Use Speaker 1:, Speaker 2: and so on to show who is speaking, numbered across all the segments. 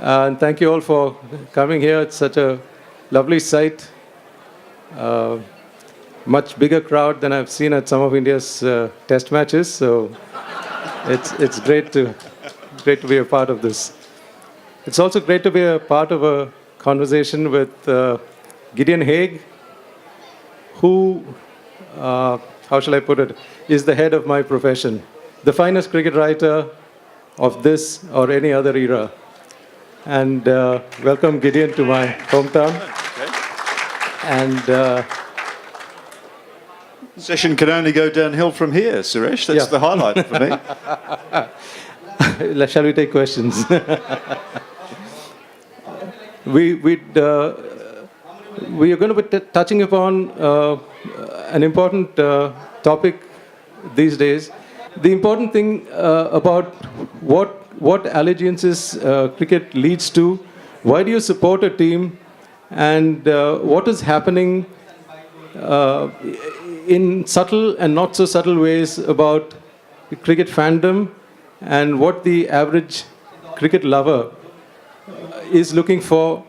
Speaker 1: And thank you all for coming here. It's such a lovely sight. Uh, Much bigger crowd than I've seen at some of India's test matches. So it's great to be a part of this. It's also great to be a part of a conversation with Gideon Haigh, who, how shall I put it, is the head of my profession, the finest cricket writer of this or any other era. And welcome, Gideon, to my hometown. And
Speaker 2: Session can only go downhill from here, Suresh. That's the highlight for me.
Speaker 1: shall we take questions? we are going to be touching upon an important topic these days. The important thing about what allegiances cricket leads to, why do you support a team, and what is happening in subtle and not so subtle ways about cricket fandom, and what the average cricket lover is looking for.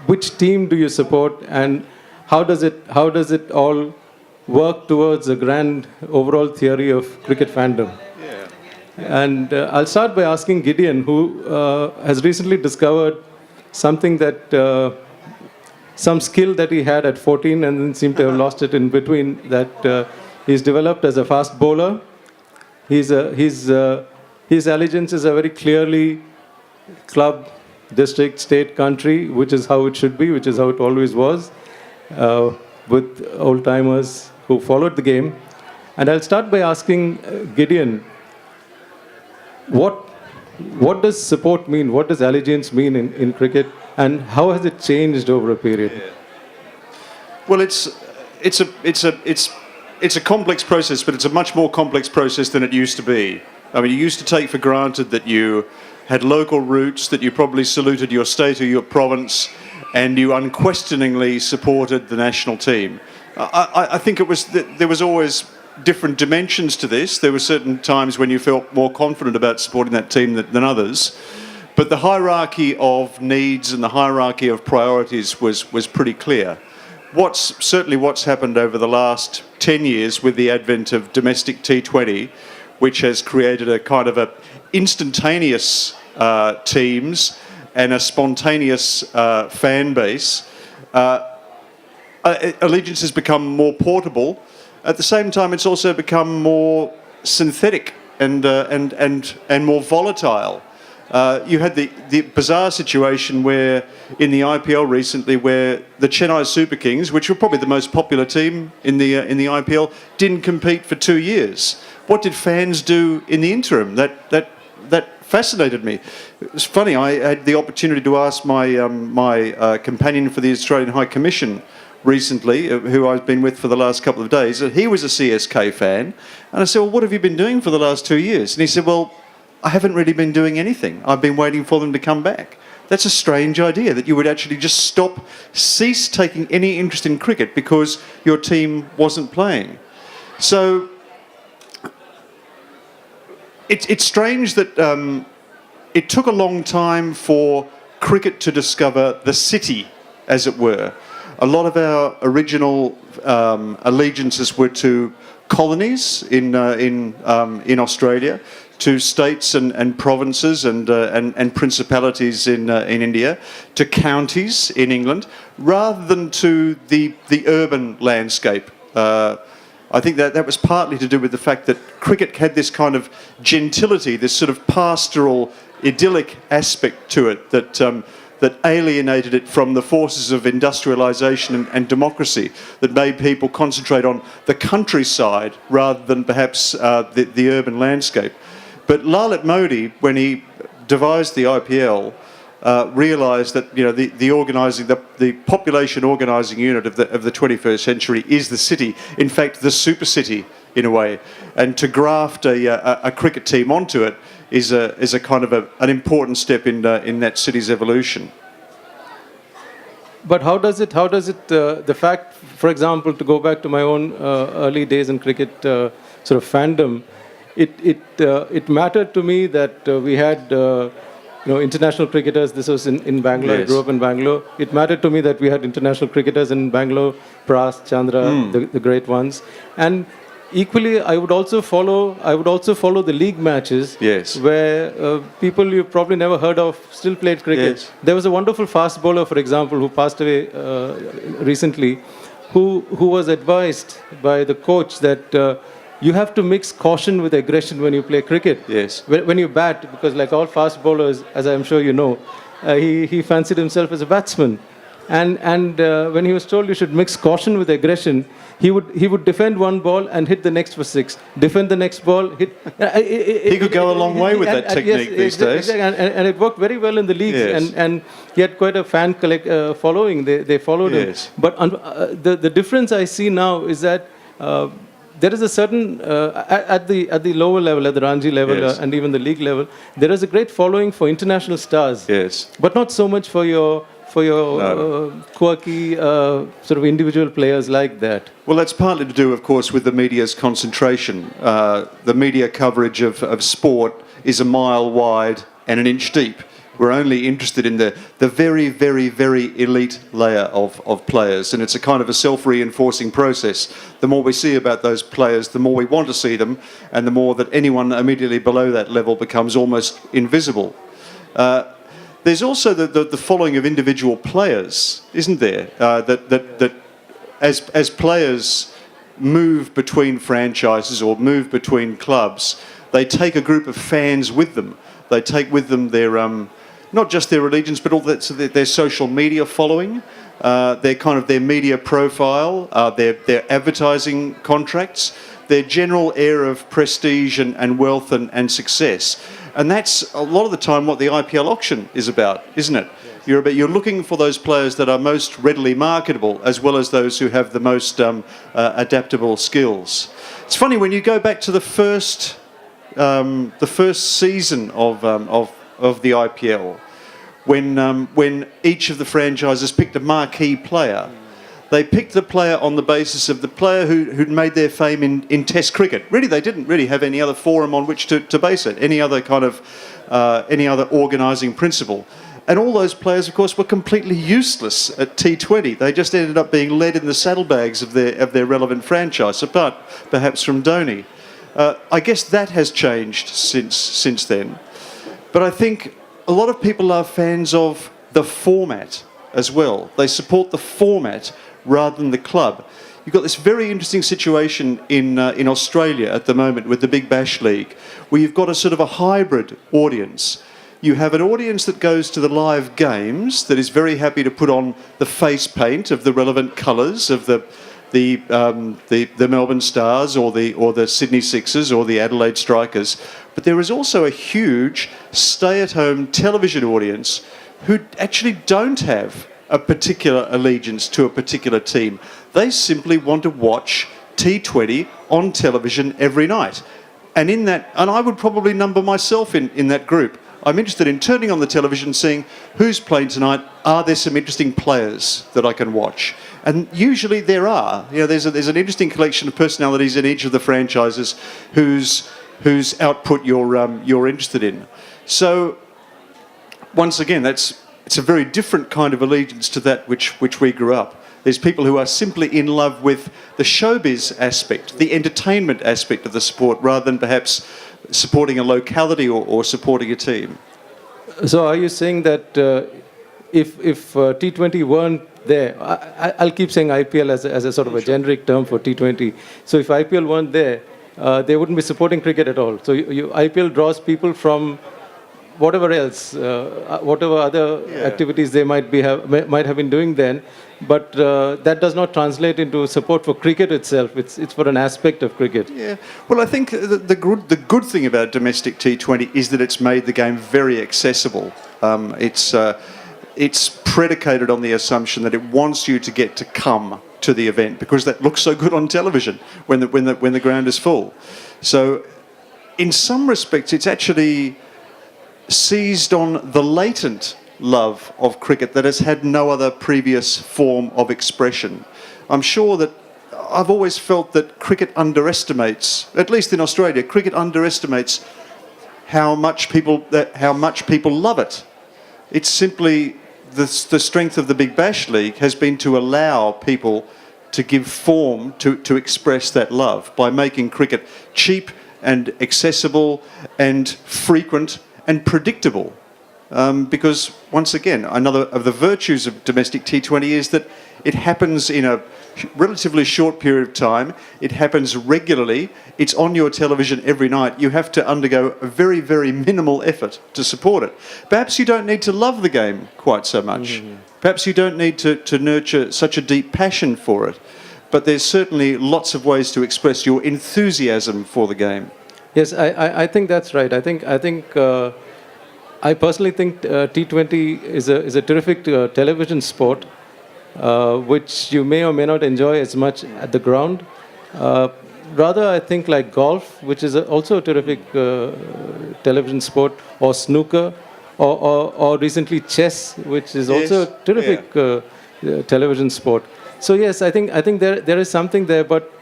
Speaker 1: Which team do you support, and how does it all work towards a grand overall theory of cricket fandom? And I'll start by asking Gideon, who has recently discovered something that some skill that he had at 14 and then seemed to have lost it in between, that he's developed as a fast bowler. His allegiances are very clearly club, district, state, country, which is how it should be, which is how it always was, with old-timers who followed the game. And I'll start by asking Gideon, what does support mean? What does allegiance mean in cricket? And how has it changed over a period?
Speaker 2: Well, it's a complex process, but it's a much more complex process than it used to be. I mean, you used to take for granted that you had local roots, that you probably saluted your state or your province, and you unquestioningly supported the national team. I think there was always different dimensions to this. There were certain times when you felt more confident about supporting that team than others. But the hierarchy of needs and the hierarchy of priorities was pretty clear. What's happened over the last 10 years with the advent of domestic T20, which has created a kind of a instantaneous teams and a spontaneous fan base, allegiance has become more portable. At the same time, it's also become more synthetic and more volatile. You had the bizarre situation where, in the IPL recently, where the Chennai Super Kings, which were probably the most popular team in the IPL, didn't compete for 2 years. What did fans do in the interim? That fascinated me. It's funny. I had the opportunity to ask my companion for the Australian High Commission recently, who I've been with for the last couple of days, and he was a CSK fan. And I said, well, what have you been doing for the last 2 years? And he said, well, I haven't really been doing anything. I've been waiting for them to come back. That's a strange idea, that you would actually just cease taking any interest in cricket because your team wasn't playing. So it's strange that it took a long time for cricket to discover the city, as it were. A lot of our original allegiances were to colonies in Australia, to states and provinces and principalities in India, to counties in England, rather than to the urban landscape. I think that was partly to do with the fact that cricket had this kind of gentility, this sort of pastoral, idyllic aspect to it that alienated it from the forces of industrialisation and democracy, that made people concentrate on the countryside rather than perhaps the urban landscape. But Lalit Modi, when he devised the IPL, realised that the population organising unit of the 21st century is the city. In fact, the super city in a way, and to graft a cricket team onto it is a kind of an important step in that city's evolution.
Speaker 1: But how does it the fact, for example, to go back to my own early days in cricket sort of fandom, it mattered to me that we had international cricketers. This was in Bangalore. I
Speaker 2: Yes.
Speaker 1: grew up in Bangalore. It mattered to me that we had international cricketers in Bangalore, Pras, Chandra, the great ones. And equally, I would also follow the league matches,
Speaker 2: Yes.
Speaker 1: where people you've probably never heard of still played cricket.
Speaker 2: Yes.
Speaker 1: There was a wonderful fast bowler, for example, who passed away recently, who was advised by the coach that you have to mix caution with aggression when you play cricket.
Speaker 2: Yes.
Speaker 1: When you bat, because like all fast bowlers, as I'm sure you know, he fancied himself as a batsman. And when he was told you should mix caution with aggression, he would defend one ball and hit the next for six. Defend the next ball, hit.
Speaker 2: He could go a long way with that technique these days.
Speaker 1: Exactly, and it worked very well in the leagues.
Speaker 2: Yes.
Speaker 1: And he had quite a fan following. They followed
Speaker 2: Yes.
Speaker 1: him. But the difference I see now is that there is a certain at the lower level, at the Ranji level,
Speaker 2: Yes.
Speaker 1: and even the league level, there is a great following for international stars.
Speaker 2: Yes.
Speaker 1: But not so much for your quirky sort of individual players like that.
Speaker 2: Well, that's partly to do, of course, with the media's concentration. The media coverage of sport is a mile wide and an inch deep. We're only interested in the very, very, very elite layer of players, and it's a kind of a self-reinforcing process. The more we see about those players, the more we want to see them, and the more that anyone immediately below that level becomes almost invisible. There's also the following of individual players, isn't there? That as players move between franchises or move between clubs, they take a group of fans with them. They take with them their not just their allegiance, but all their social media following, their media profile, their advertising contracts, their general air of prestige and wealth and success. And that's a lot of the time what the IPL auction is about, isn't it? Yes. You're looking for those players that are most readily marketable, as well as those who have the most adaptable skills. It's funny when you go back to the first season of the IPL, when each of the franchises picked a marquee player. They picked the player on the basis of the player who'd made their fame in Test cricket. Really, they didn't really have any other forum on which to base it, any other organising principle. And all those players, of course, were completely useless at T20. They just ended up being led in the saddlebags of their relevant franchise, apart perhaps from Dhoni. I guess that has changed since then. But I think a lot of people are fans of the format as well. They support the format rather than the club. You've got this very interesting situation in Australia at the moment with the Big Bash League, where you've got a sort of a hybrid audience. You have an audience that goes to the live games, that is very happy to put on the face paint of the relevant colours of the Melbourne Stars or the Sydney Sixers or the Adelaide Strikers. But there is also a huge stay-at-home television audience who actually don't have a particular allegiance to a particular team. They simply want to watch T20 on television every night. And I would probably number myself in that group. I'm interested in turning on the television, seeing who's playing tonight. Are there some interesting players that I can watch? And usually there are. There's an interesting collection of personalities in each of the franchises whose output you're interested in. So once again, it's a very different kind of allegiance to that which we grew up. There's people who are simply in love with the showbiz aspect, the entertainment aspect of the sport, rather than perhaps supporting a locality or supporting a team.
Speaker 1: So are you saying that if T20 weren't there, I'll keep saying IPL as a sort of a generic term for T20. So if IPL weren't there, they wouldn't be supporting cricket at all. So IPL draws people from whatever else, whatever other activities they might have been doing then, but that does not translate into support for cricket itself. It's for an aspect of cricket.
Speaker 2: Yeah. Well, I think the good thing about domestic T20 is that it's made the game very accessible. It's predicated on the assumption that it wants you to get to come to the event because that looks so good on television when the ground is full. So, in some respects, it's actually seized on the latent love of cricket that has had no other previous form of expression. I'm sure that I've always felt that cricket underestimates, at least in Australia, cricket underestimates how much people love it. It's simply the strength of the Big Bash League has been to allow people to give form to express that love by making cricket cheap and accessible and frequent and predictable. Because, once again, another of the virtues of domestic T20 is that it happens in a relatively short period of time. It happens regularly. It's on your television every night. You have to undergo a very, very minimal effort to support it. Perhaps you don't need to love the game quite so much. Perhaps you don't need to nurture such a deep passion for it. But there's certainly lots of ways to express your enthusiasm for the game.
Speaker 1: Yes, I think that's right. I personally think T20 is a terrific television sport, which you may or may not enjoy as much at the ground. Rather, I think like golf, which is also a terrific television sport, or snooker, or recently chess, which is also a terrific television sport. So yes, I think there is something there. But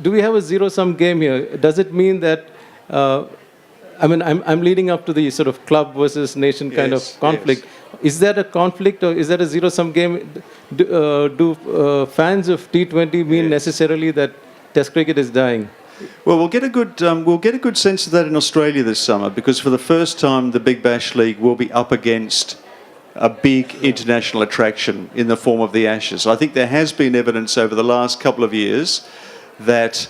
Speaker 1: do we have a zero-sum game here? Does it mean that? I'm leading up to the sort of club versus nation kind of conflict. Yes. Is that a conflict, or is that a zero-sum game? Do fans of T20 mean necessarily that Test cricket is dying?
Speaker 2: Well, we'll get a good sense of that in Australia this summer, because for the first time, the Big Bash League will be up against a big international attraction in the form of the Ashes. I think there has been evidence over the last couple of years that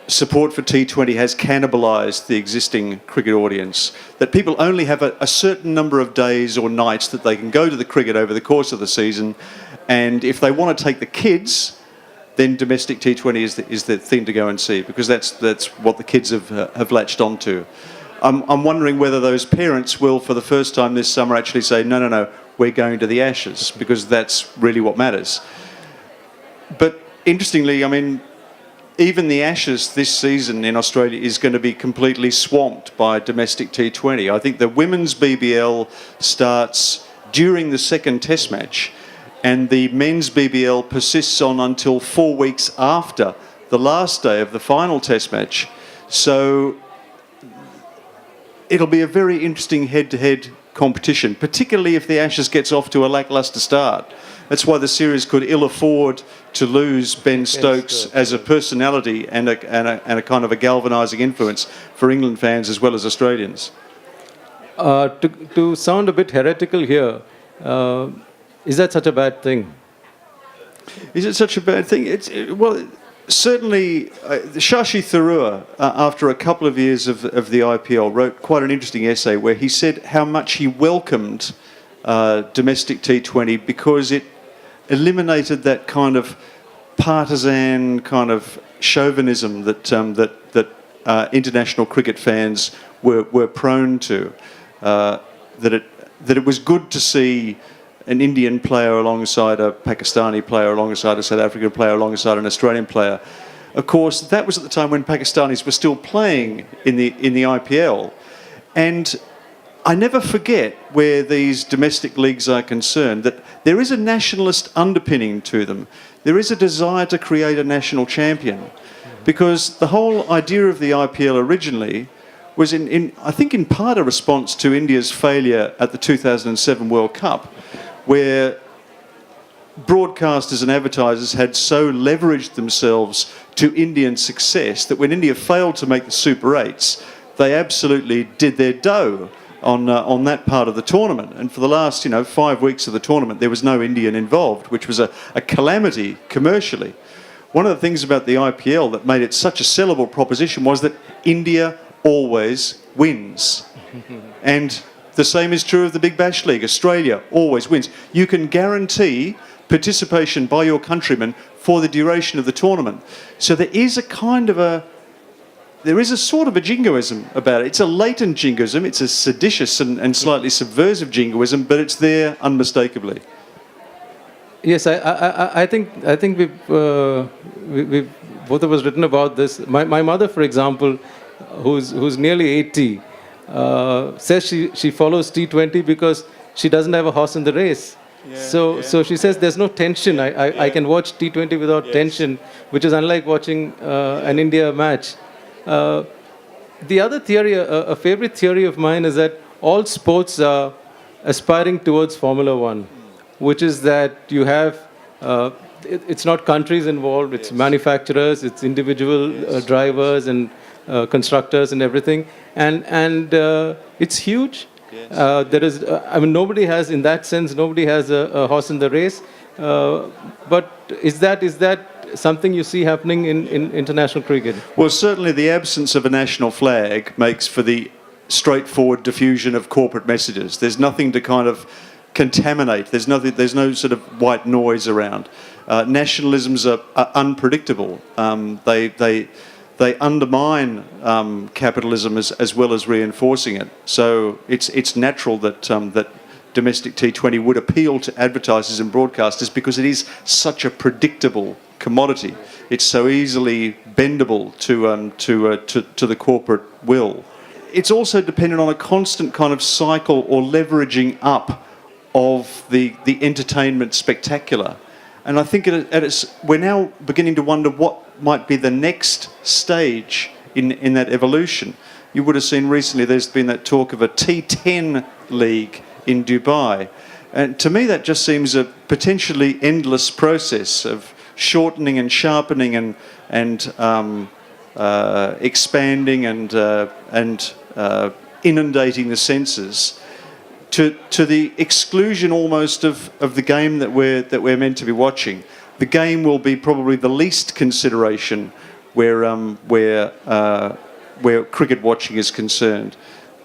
Speaker 2: support for T20 has cannibalised the existing cricket audience, that people only have a certain number of days or nights that they can go to the cricket over the course of the season, and if they want to take the kids, then domestic T20 is the thing to go and see, because that's what the kids have latched onto. I'm wondering whether those parents will, for the first time this summer, actually say, no, we're going to the Ashes, because that's really what matters. But interestingly, even the Ashes this season in Australia is going to be completely swamped by domestic T20. I think the women's BBL starts during the second Test match, and the men's BBL persists on until 4 weeks after the last day of the final Test match. So it'll be a very interesting head-to-head competition, particularly if the Ashes gets off to a lacklustre start. That's why the series could ill afford to lose Ben Stokes as a personality and a kind of a galvanising influence for England fans as well as Australians.
Speaker 1: To sound a bit heretical here, is that such a bad thing?
Speaker 2: Is it such a bad thing? Certainly, Shashi Tharoor, after a couple of years of the IPL, wrote quite an interesting essay where he said how much he welcomed domestic T20 because it eliminated that kind of partisan kind of chauvinism that international cricket fans were prone to. That it was good to see an Indian player alongside a Pakistani player, alongside a South African player, alongside an Australian player. Of course, that was at the time when Pakistanis were still playing in the IPL. And I never forget, where these domestic leagues are concerned, that there is a nationalist underpinning to them. There is a desire to create a national champion. Because the whole idea of the IPL originally was, I think, in part a response to India's failure at the 2007 World Cup, where broadcasters and advertisers had so leveraged themselves to Indian success that when India failed to make the Super 8s, they absolutely did their dough on that part of the tournament. And for the last 5 weeks of the tournament, there was no Indian involved, which was a calamity commercially. One of the things about the IPL that made it such a sellable proposition was that India always wins. And the same is true of the Big Bash League. Australia always wins. You can guarantee participation by your countrymen for the duration of the tournament. So there is a sort of a jingoism about it. It's a latent jingoism. It's a seditious and slightly subversive jingoism, but it's there unmistakably.
Speaker 1: Yes, I think we've both of us written about this. My mother, for example, who's nearly 80, says she follows T20 because she doesn't have a horse in the race. So she says there's no tension. I can watch T20 without tension, which is unlike watching an India match. the other theory, a favorite theory of mine, is that all sports are aspiring towards Formula One, which is that you have, it's not countries involved, it's manufacturers, it's individual drivers and constructors and everything, and it's huge. There is, I mean, nobody has, in that sense, nobody has a horse in the race. But is that something you see happening in international cricket?
Speaker 2: Well, certainly the absence of a national flag makes for the straightforward diffusion of corporate messages. There's nothing to kind of contaminate. There's no sort of white noise around. Nationalisms are unpredictable. They undermine capitalism as well as reinforcing it. So it's natural that domestic T20 would appeal to advertisers and broadcasters because it is such a predictable commodity. It's so easily bendable to the corporate will. It's also dependent on a constant kind of cycle or leveraging up of the entertainment spectacular. And I think we're now beginning to wonder what might be the next stage in that evolution. You would have seen recently there's been that talk of a T10 league in Dubai. And to me that just seems a potentially endless process of shortening and sharpening and expanding and inundating the senses to the exclusion almost of the game that we're meant to be watching. The game will be probably the least consideration where cricket watching is concerned.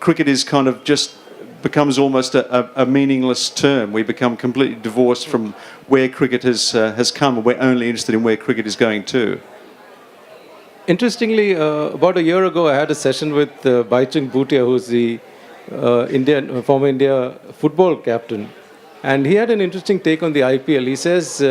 Speaker 2: Cricket is kind of just becomes almost a meaningless term. We become completely divorced from where cricket has come, and we're only interested in where cricket is going to.
Speaker 1: Interestingly, about a year ago, I had a session with Baichung Bhutia, who's the former India football captain, and he had an interesting take on the IPL. He says,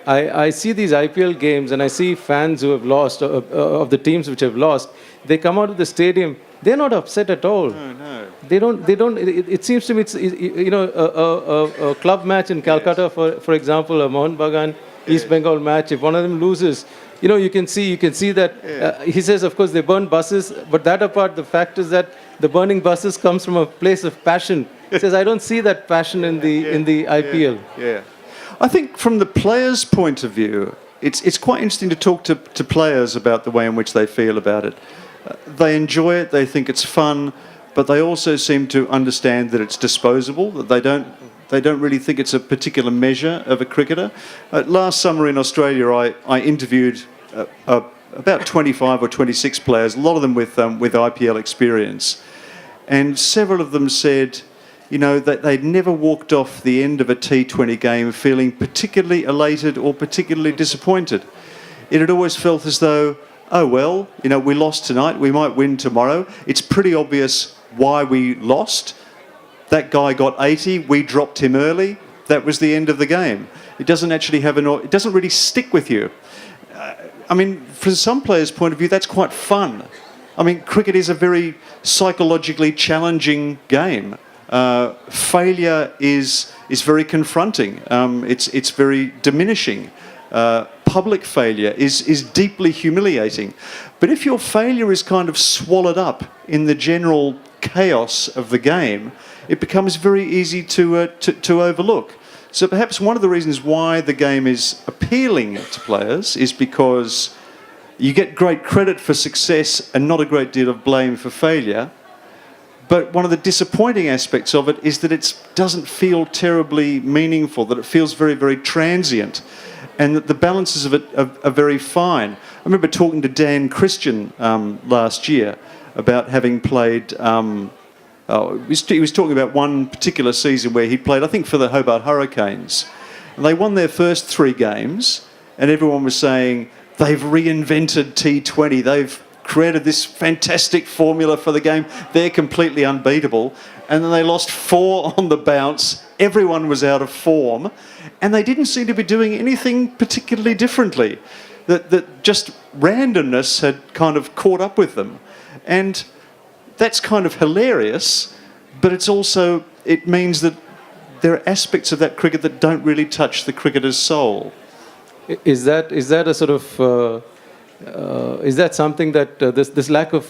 Speaker 1: I see these IPL games and I see fans who have lost, of the teams which have lost, they come out of the stadium, they're not upset at all.
Speaker 2: No.
Speaker 1: They don't. It seems to me, it's, a club match in Calcutta, for example, a Mohun Bagan East Bengal match. If one of them loses, you can see that. He says, of course, they burn buses, but that apart, the fact is that the burning buses comes from a place of passion. He says, I don't see that passion in the IPL.
Speaker 2: Yeah. I think from the players' point of view, it's quite interesting to talk to players about the way in which they feel about it. They enjoy it, they think it's fun, but they also seem to understand that it's disposable, that they don't really think it's a particular measure of a cricketer. Last summer in Australia, I interviewed about 25 or 26 players, a lot of them with IPL experience, and several of them said, that they'd never walked off the end of a T20 game feeling particularly elated or particularly disappointed. It had always felt as though, oh well, we lost tonight, we might win tomorrow. It's pretty obvious why we lost. That guy got 80, we dropped him early. That was the end of the game. It doesn't actually it doesn't really stick with you. From some players' point of view, that's quite fun. Cricket is a very psychologically challenging game. Failure is very confronting. It's very diminishing. Public failure is deeply humiliating. But if your failure is kind of swallowed up in the general chaos of the game, it becomes very easy to overlook. So perhaps one of the reasons why the game is appealing to players is because you get great credit for success and not a great deal of blame for failure. But one of the disappointing aspects of it is that it doesn't feel terribly meaningful, that it feels very, very transient, and that the balances of it are very fine. I remember talking to Dan Christian last year about having played... he was talking about one particular season where he played, I think, for the Hobart Hurricanes. And they won their first 3 games, and everyone was saying, they've reinvented T20, they've created this fantastic formula for the game, they're completely unbeatable. And then they lost 4 on the bounce, everyone was out of form, and they didn't seem to be doing anything particularly differently. That just randomness had kind of caught up with them. And that's kind of hilarious, but it means that there are aspects of that cricket that don't really touch the cricketer's soul.
Speaker 1: Is that a sort of is that something that this lack of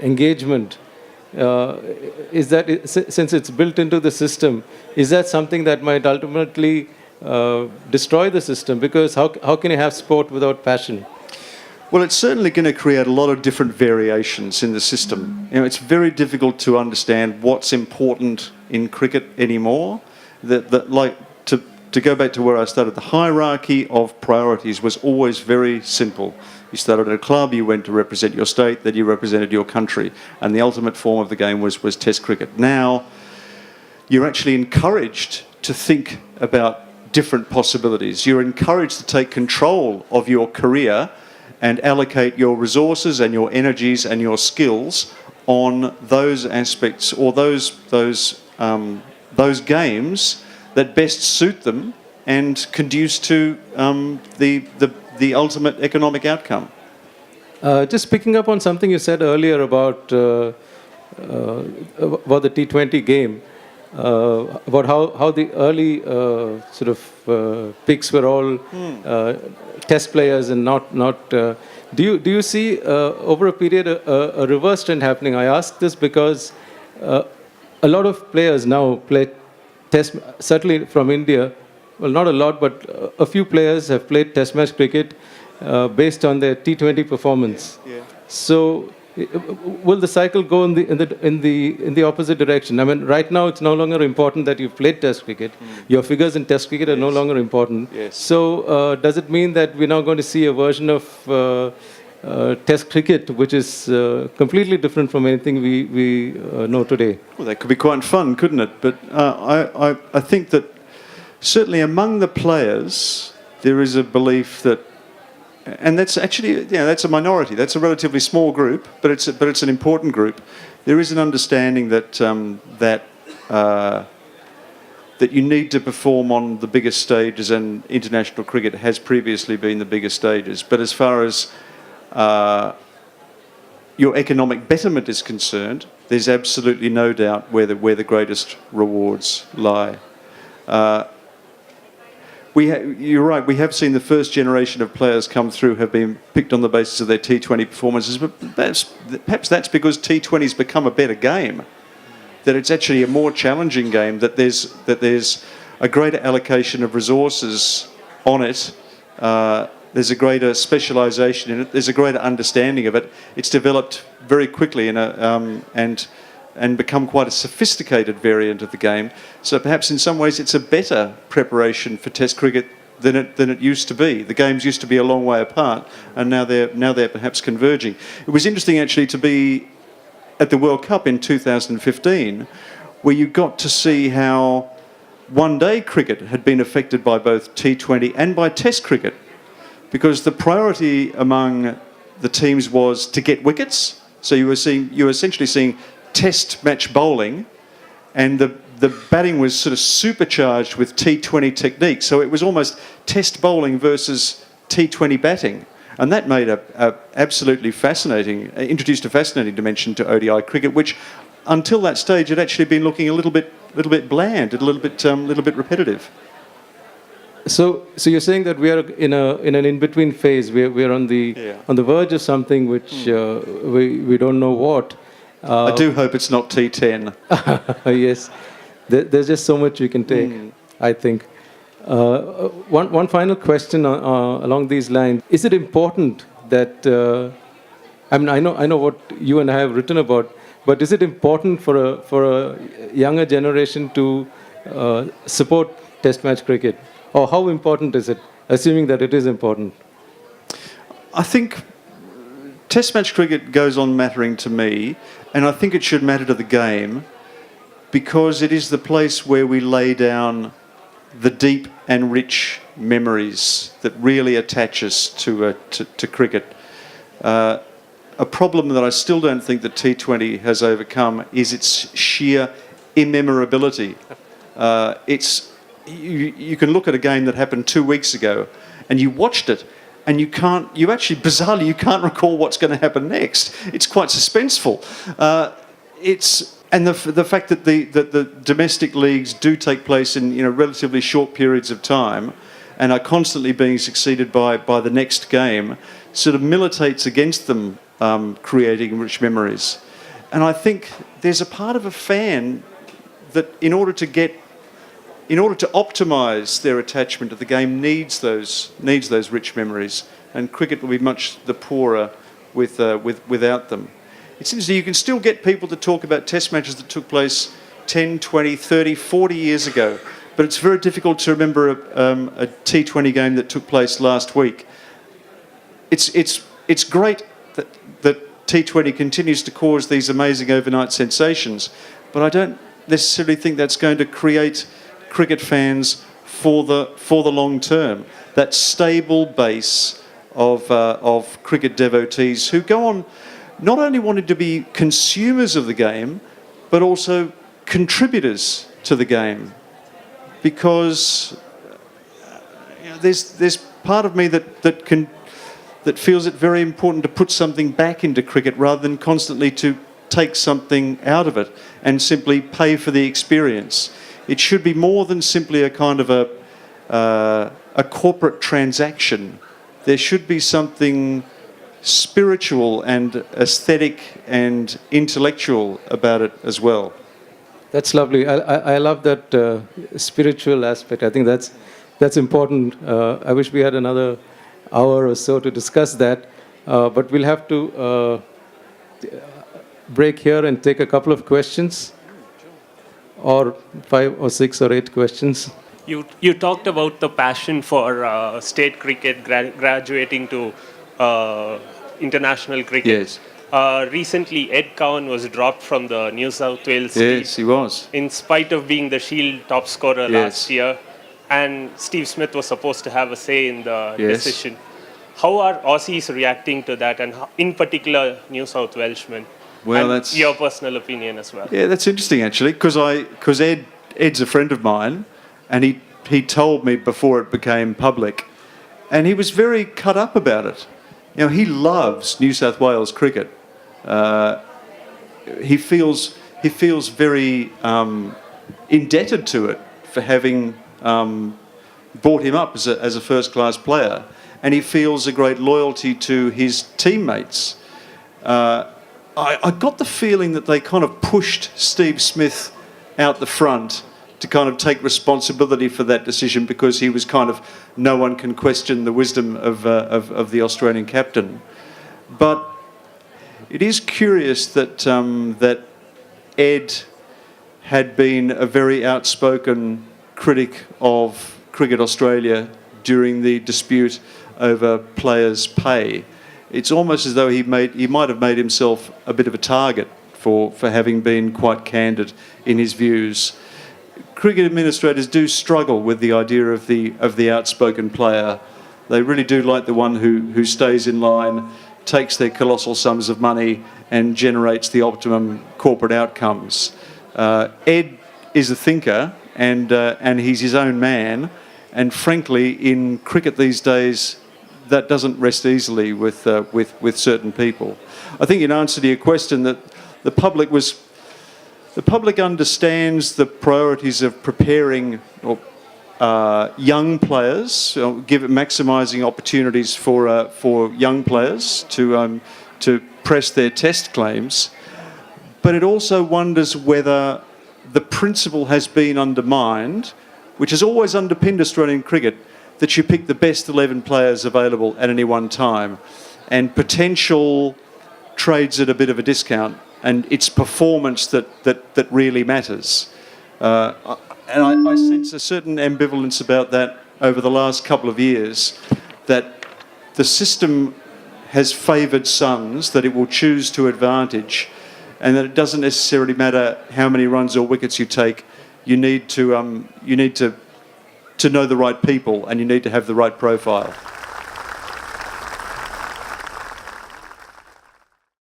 Speaker 1: engagement, is that, since it's built into the system, is that something that might ultimately destroy the system? Because how can you have sport without passion?
Speaker 2: Well, it's certainly going to create a lot of different variations in the system. It's very difficult to understand what's important in cricket anymore. To go back to where I started, the hierarchy of priorities was always very simple. You started at a club, you went to represent your state, then you represented your country, and the ultimate form of the game was Test cricket. Now, you're actually encouraged to think about different possibilities. You're encouraged to take control of your career and allocate your resources and your energies and your skills on those aspects or those games that best suit them and conduce to the ultimate economic outcome.
Speaker 1: Just picking up on something you said earlier about the T20 game, about how the early picks were all test players and not. Do you see over a period a reverse trend happening? I ask this because a lot of players now play test, certainly from India. Well, not a lot, but a few players have played test match cricket based on their T20 performance.
Speaker 2: Yeah.
Speaker 1: So, will the cycle go in the opposite direction? I mean, right now it's no longer important that you've played Test cricket. Your figures in Test cricket are no longer important.
Speaker 2: Yes.
Speaker 1: So, does it mean that we're now going to see a version of Test cricket which is completely different from anything we know today?
Speaker 2: Well, that could be quite fun, couldn't it? But I think that certainly among the players there is a belief that. And that's actually, that's a minority. That's a relatively small group, but it's an important group. There is an understanding that that you need to perform on the biggest stages, and international cricket has previously been the biggest stages. But as far as your economic betterment is concerned, there's absolutely no doubt where the greatest rewards lie. You're right, we have seen the first generation of players come through have been picked on the basis of their T20 performances, but perhaps that's because T20's become a better game, that it's actually a more challenging game, that there's a greater allocation of resources on it, there's a greater specialisation in it, there's a greater understanding of it. It's developed very quickly and become quite a sophisticated variant of the game. So perhaps in some ways it's a better preparation for Test cricket than it used to be. The games used to be a long way apart, and now they're perhaps converging. It was interesting actually to be at the World Cup in 2015, where you got to see how one-day cricket had been affected by both T20 and by Test cricket, because the priority among the teams was to get wickets. So you were essentially seeing Test match bowling, and the batting was sort of supercharged with T20 technique. So it was almost Test bowling versus T20 batting, and that made introduced a fascinating dimension to ODI cricket, which until that stage had actually been looking a little bit bland, a little bit repetitive.
Speaker 1: So you're saying that we are in an in-between phase. We're on the verge of something which we don't know what.
Speaker 2: I do hope it's not T10.
Speaker 1: Yes, there's just so much we can take, I think. One final question along these lines: is it important that? I mean, I know what you and I have written about, but is it important for a younger generation to support Test match cricket, or how important is it? Assuming that it is important.
Speaker 2: I think Test match cricket goes on mattering to me, and I think it should matter to the game, because it is the place where we lay down the deep and rich memories that really attach us to cricket. A problem that I still don't think that T20 has overcome is its sheer immemorability. You can look at a game that happened 2 weeks ago, and you watched it, and you bizarrely, you can't recall what's going to happen next. It's quite suspenseful. And the fact that the domestic leagues do take place in relatively short periods of time, and are constantly being succeeded by the next game, sort of militates against them creating rich memories. And I think there's a part of a fan that in order to optimise their attachment to the game needs those rich memories, and cricket will be much the poorer without them. It's interesting, you can still get people to talk about test matches that took place 10, 20, 30, 40 years ago, but it's very difficult to remember a T20 game that took place last week. It's great that T20 continues to cause these amazing overnight sensations, but I don't necessarily think that's going to create cricket fans for the long term. That stable base of cricket devotees who go on not only wanting to be consumers of the game, but also contributors to the game. Because there's part of me that feels it very important to put something back into cricket rather than constantly to take something out of it and simply pay for the experience. It should be more than simply a kind of a corporate transaction. There should be something spiritual and aesthetic and intellectual about it as well.
Speaker 1: That's lovely. I love that spiritual aspect. I think that's important. I wish we had another hour or so to discuss that, but we'll have to break here and take a couple of questions, or 5 or 6 or 8 questions.
Speaker 3: You talked about the passion for state cricket graduating to international cricket.
Speaker 2: Yes.
Speaker 3: Recently, Ed Cowan was dropped from the New South Wales team.
Speaker 2: Yes, he was.
Speaker 3: In spite of being the Shield top scorer last year. And Steve Smith was supposed to have a say in the decision. How are Aussies reacting to that, and in particular New South Welshmen?
Speaker 2: Well,
Speaker 3: and
Speaker 2: that's
Speaker 3: your personal opinion as well.
Speaker 2: Yeah, that's interesting actually, because Ed's a friend of mine, and he told me before it became public, and he was very cut up about it. You know, he loves New South Wales cricket. He feels very indebted to it for having brought him up as a first-class player, and he feels a great loyalty to his teammates. I got the feeling that they kind of pushed Steve Smith out the front to kind of take responsibility for that decision, because he was kind of, no one can question the wisdom of the Australian captain. But it is curious that that Ed had been a very outspoken critic of Cricket Australia during the dispute over players' pay. It's almost as though he might have made himself a bit of a target for having been quite candid in his views. Cricket administrators do struggle with the idea of the outspoken player. They really do like the one who stays in line, takes their colossal sums of money and generates the optimum corporate outcomes. Ed is a thinker, and he's his own man, and frankly in cricket these days that doesn't rest easily with certain people. I think in answer to your question, that the public understands the priorities of preparing young players, maximising opportunities for young players to press their test claims, but it also wonders whether the principle has been undermined, which has always underpinned Australian cricket, that you pick the best 11 players available at any one time, and potential trades at a bit of a discount, and it's performance that really matters. And I sense a certain ambivalence about that over the last couple of years, that the system has favoured sons that it will choose to advantage, and that it doesn't necessarily matter how many runs or wickets you take. You need to know the right people, and you need to have the right profile.